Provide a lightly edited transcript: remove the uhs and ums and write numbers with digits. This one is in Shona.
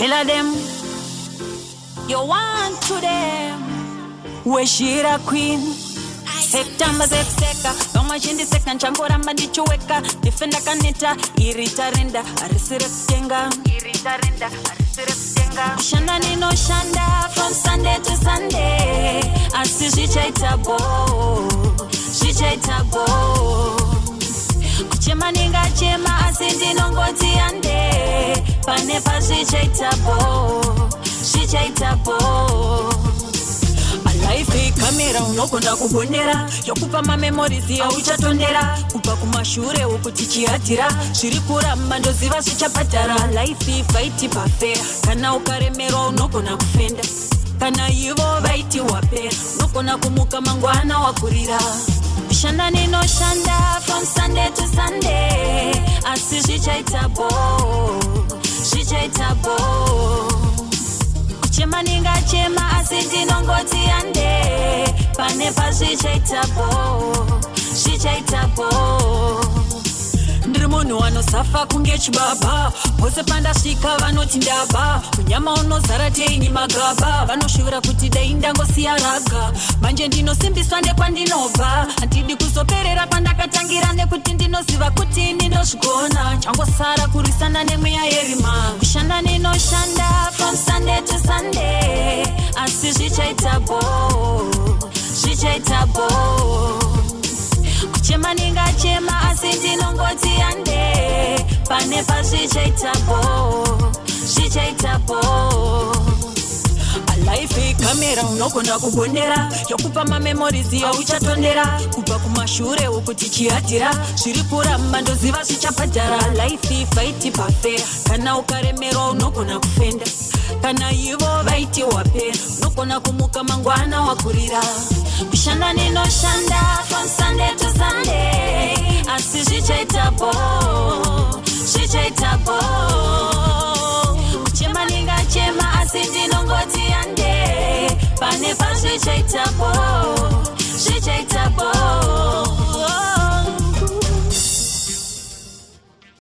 Tell them you want to them. Where she a queen? September zepseka Kama jindi seka nchangora mandichuweka Defenda kaneta Irita renda Arisire kutenga Irita renda Arisire kutenga Shanda nino shanda From Sunday to Sunday Asi jichaita bo Jichaita bo Kuchema ninga chema Asindi nongoti ande Panepa jichaita bo Jichaita bo Life kamera unokonda kubonera yokupa ma memories ya uchatondera kupa kumashure ukutichiatira zviri kuramba ndoziva zvichapatara life fight pafe kana ukaremerwa unogona kufenda kana ivo vaiti wapera unogona kumuka mangwana wakurira shanda ninoshanda from Sunday to Sunday asi zvichaita bo Chema ninga chema asindi nongoti ande Panepa zvichaita bo Ndiri munhu wanosafa kunge chibaba Pose pandasvika vanoti ndaba Kunyama unozara teini magaba Vanoshuvira kuti dai ndangosiya raga Manje ndinosimbiswa ndekwandinobva Handidi kuzoperera pandakatangira Nekuti ndinoziva kuti ndinozvigona Changosara kurisana nemweya yerima Kushanda ninoshanda from Sunday to Sunday Asi zvichaita bo Kuchema ninga chema asindi nongoti ande Panepa zvichaita bo Life kamera unogona kubonera yokupa ma memories ya uchatondera kupa kumashure ukutichiatira zviri kuramba ndoziva zvichapatara life fight pafe kana ukaremerwa unogona kufenda kana ivo vaiti wapera unogona kumuka mangwana wakurira kushanda ninoshanda from Sunday to Sunday asi zvichaita bo Kuchema ninga chema asindi nongoti ande Panepa zvichaita bo